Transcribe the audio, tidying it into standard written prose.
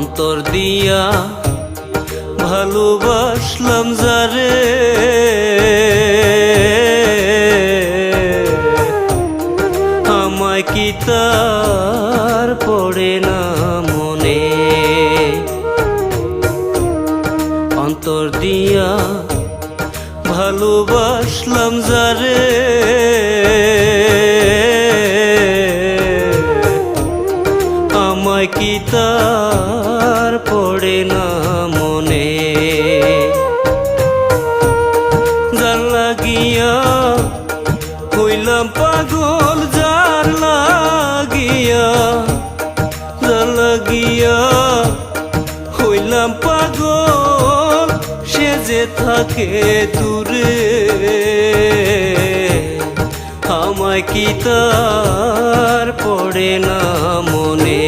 অন্তর দিয়া ভালোবাসলাম যারে, আমায় কি তার পড়ে না মনে। অন্তর দিয়া ভালোবাসলাম যারে, আমায় কি তার পড়ে না মনে। যার লাগিয়া হইলাম পাগল, যার লাগিয়া, যার লাগিয়া হইলাম পাগল, সে যে থাকে দূরে, আমায় কি তার পড়ে না মনে।